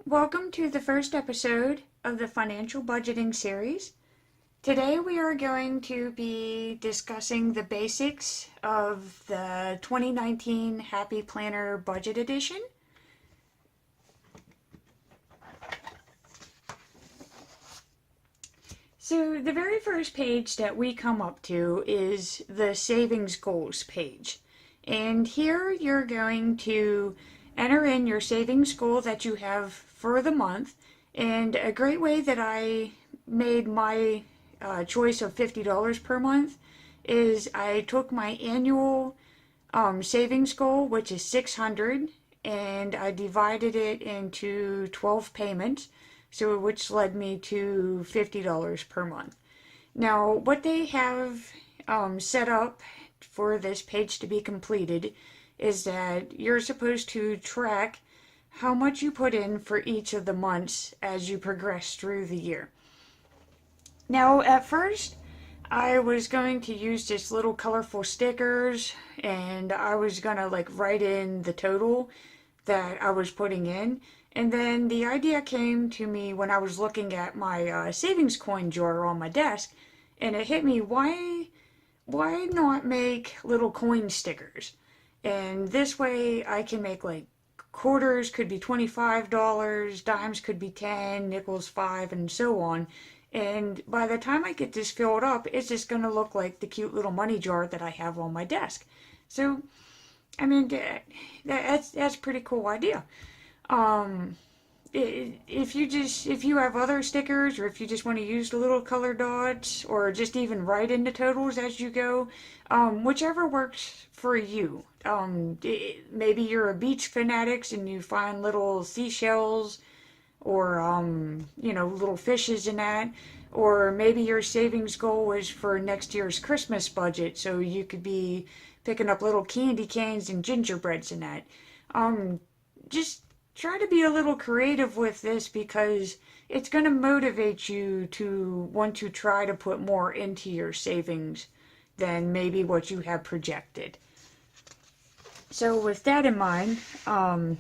Welcome to the first episode of the financial budgeting series. Today we are going to be discussing the basics of the 2019 Happy Planner Budget Edition. So the very first page that we come up to is the savings goals page. And here you're going to enter in your savings goal that you have for the month. And a great way that I made my choice of $50 per month is I took my annual savings goal, which is $600, and I divided it into 12 payments, so which led me to $50 per month. Now, what they have set up for this page to be completed is that you're supposed to track how much you put in for each of the months as you progress through the year. Now, at first, I was going to use just little colorful stickers, and I was gonna write in the total that I was putting in. And then the idea came to me when I was looking at my savings coin jar on my desk, and it hit me, why not make little coin stickers? And this way I can make quarters could be $25, dimes could be 10, nickels 5, and so on. And by the time I get this filled up, it's just going to look like the cute little money jar that I have on my desk. So, I mean, that's a pretty cool idea. If you have other stickers, or if you just want to use the little color dots, or just even write in the totals as you go, whichever works for you. Maybe you're a beach fanatics and you find little seashells or little fishes in that, or maybe your savings goal is for next year's Christmas budget, so you could be picking up little candy canes and gingerbreads in that. Just try to be a little creative with this, because it's going to motivate you to want to try to put more into your savings than maybe what you have projected. So with that in mind,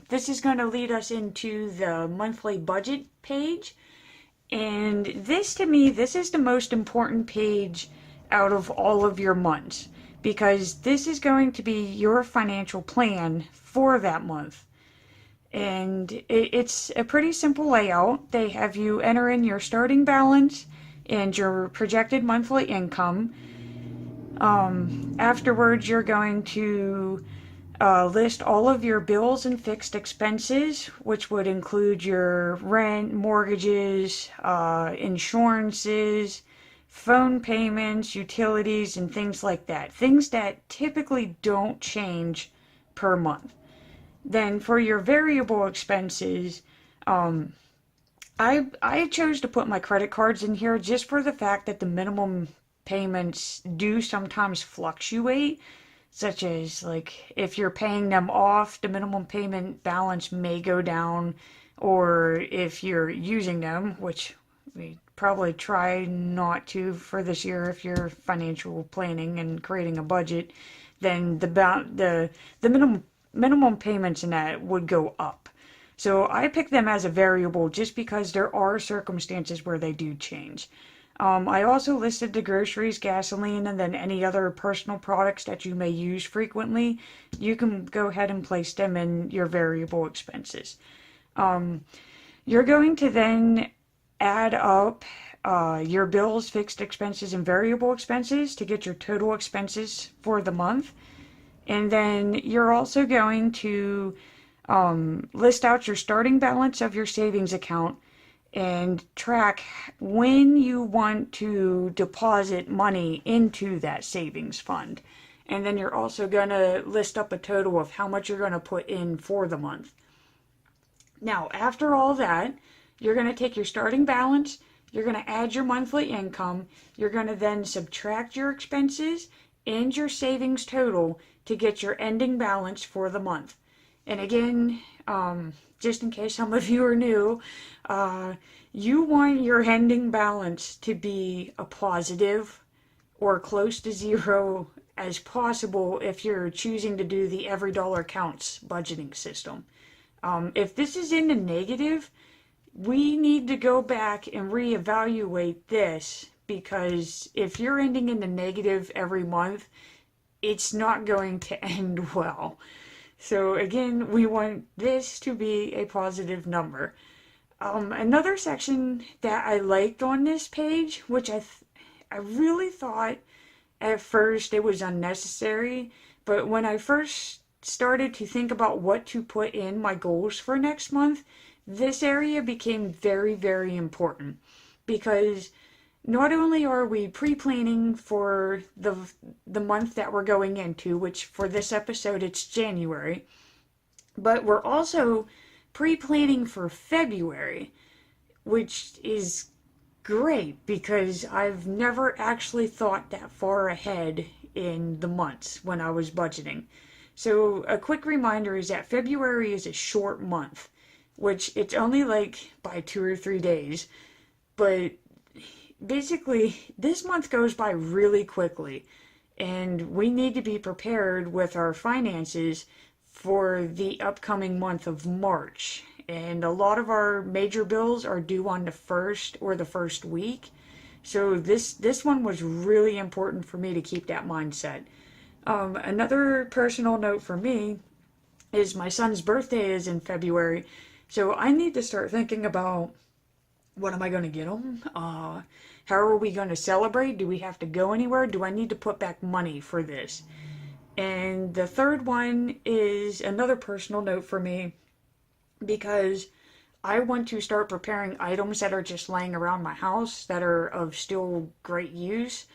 this is going to lead us into the monthly budget page. And this, to me, this is the most important page out of all of your months, because this is going to be your financial plan for that month. And it's a pretty simple layout. They have you enter in your starting balance and your projected monthly income. Afterwards, you're going to list all of your bills and fixed expenses, which would include your rent, mortgages, insurances, phone payments, utilities, and things like that. Things that typically don't change per month. Then for your variable expenses, I chose to put my credit cards in here just for the fact that the minimum payments do sometimes fluctuate, such as if you're paying them off, the minimum payment balance may go down, or if you're using them, which we probably try not to for this year if you're financial planning and creating a budget, then the minimum payments in that would go up. So I picked them as a variable just because there are circumstances where they do change. I also listed the groceries, gasoline, and then any other personal products that you may use frequently. You can go ahead and place them in your variable expenses. You're going to then add up your bills, fixed expenses, and variable expenses to get your total expenses for the month. And then you're also going to list out your starting balance of your savings account and track when you want to deposit money into that savings fund. And then you're also going to list up a total of how much you're going to put in for the month. Now, after all that, you're going to take your starting balance, you're going to add your monthly income, you're going to then subtract your expenses and your savings total to get your ending balance for the month. And again, just in case some of you are new, you want your ending balance to be a positive or close to zero as possible if you're choosing to do the every dollar counts budgeting system. If this is in the negative, We need to go back and reevaluate this, because if you're ending in the negative every month, it's not going to end well. So again, we want this to be a positive number. Another section that I liked on this page, which I really thought at first it was unnecessary, but when I first started to think about what to put in my goals for next month, this area became very, very important, because not only are we pre-planning for the month that we're going into, which for this episode it's January, but we're also pre-planning for February, which is great because I've never actually thought that far ahead in the months when I was budgeting. So a quick reminder is that February is a short month, which it's only like by 2 or 3 days, but basically this month goes by really quickly, and we need to be prepared with our finances for the upcoming month of March. And a lot of our major bills are due on the first or the first week. So this one was really important for me to keep that mindset. Another personal note for me is my son's birthday is in February. So I need to start thinking about, what am I going to get him? How are we going to celebrate? Do we have to go anywhere? Do I need to put back money for this? And the third one is another personal note for me, because I want to start preparing items that are just laying around my house that are of still great use,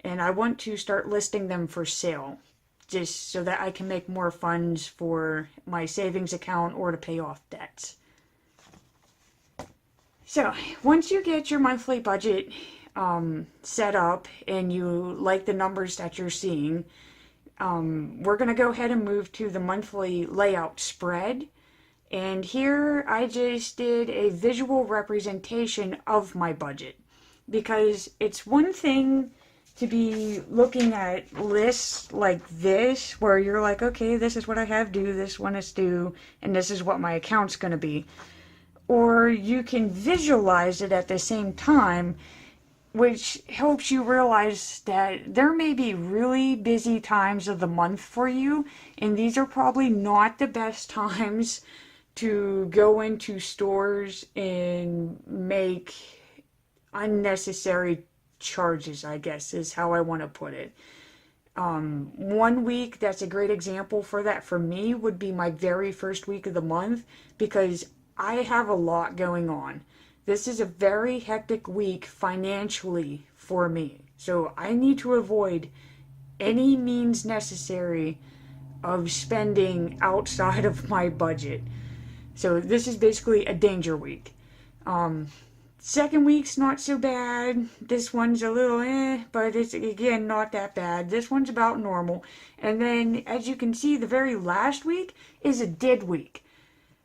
and I want to start listing them for sale, just so that I can make more funds for my savings account or to pay off debts. So once you get your monthly budget set up and you like the numbers that you're seeing, we're going to go ahead and move to the monthly layout spread. And here I just did a visual representation of my budget, because it's one thing to be looking at lists like this where you're like, okay, this is what I have due, this one is due, and this is what my account's going to be. Or you can visualize it at the same time, which helps you realize that there may be really busy times of the month for you, and these are probably not the best times to go into stores and make unnecessary charges, I guess is how I want to put it. One week that's a great example for that for me would be my very first week of the month, because I have a lot going on. This is a very hectic week financially for me. So I need to avoid any means necessary of spending outside of my budget. So this is basically a danger week. Second week's not so bad. This one's a little but it's again not that bad. This one's about normal. And then as you can see, the very last week is a dead week.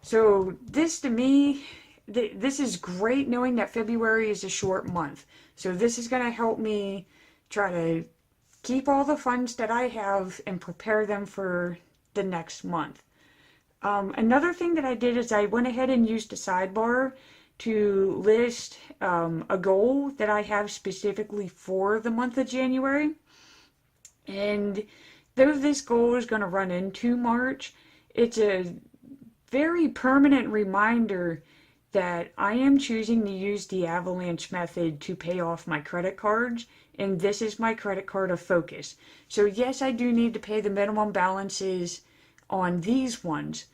So this to me, this is great knowing that February is a short month. So this is going to help me try to keep all the funds that I have and prepare them for the next month. Another thing that I did is I went ahead and used a sidebar to list a goal that I have specifically for the month of January. And though this goal is going to run into March, it's a very permanent reminder that I am choosing to use the avalanche method to pay off my credit cards, and this is my credit card of focus. So yes, I do need to pay the minimum balances on these ones,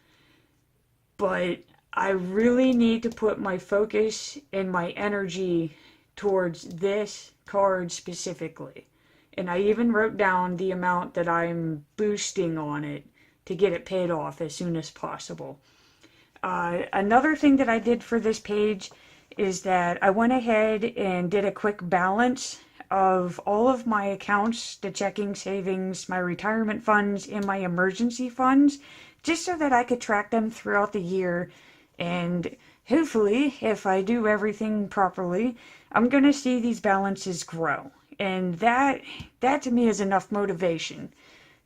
but I really need to put my focus and my energy towards this card specifically. And I even wrote down the amount that I'm boosting on it to get it paid off as soon as possible. Another thing that I did for this page is that I went ahead and did a quick balance of all of my accounts, the checking, savings, my retirement funds, and my emergency funds, just so that I could track them throughout the year. And hopefully, if I do everything properly, I'm going to see these balances grow. And that to me is enough motivation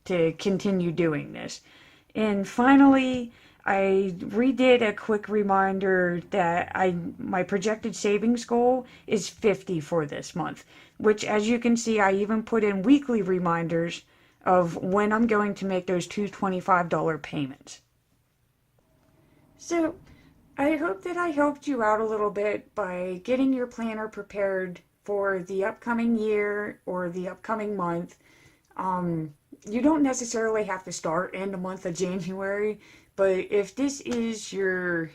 to continue doing this. And finally, I redid a quick reminder that my projected savings goal is 50 for this month, which as you can see, I even put in weekly reminders of when I'm going to make those two $25 payments. So I hope that I helped you out a little bit by getting your planner prepared for the upcoming year or the upcoming month. You don't necessarily have to start in the month of January, but if this is your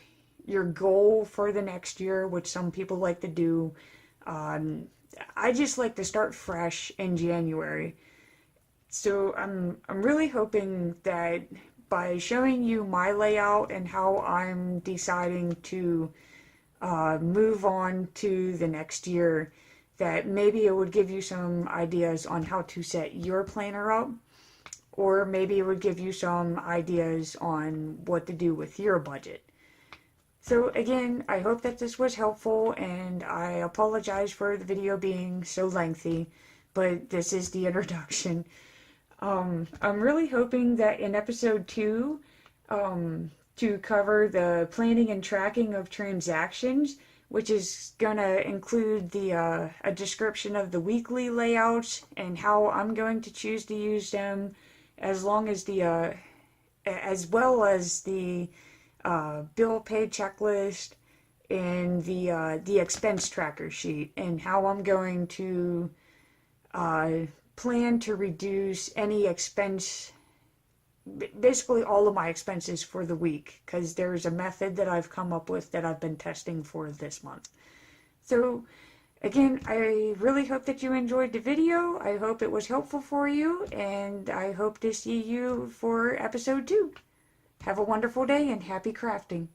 goal for the next year, which some people like to do, um, I just like to start fresh in January. So I'm really hoping that by showing you my layout and how I'm deciding to move on to the next year, that maybe it would give you some ideas on how to set your planner up, or maybe it would give you some ideas on what to do with your budget. So again, I hope that this was helpful, and I apologize for the video being so lengthy, but this is the introduction. I'm really hoping that in episode 2, to cover the planning and tracking of transactions, which is gonna include a description of the weekly layouts and how I'm going to choose to use them, as long as as well as the bill pay checklist and the expense tracker sheet, and how I'm going to uh, plan to reduce any expense, basically all of my expenses for the week, because there's a method that I've come up with that I've been testing for this month. So again, I really hope that you enjoyed the video. I hope it was helpful for you, and I hope to see you for episode 2. Have a wonderful day and happy crafting.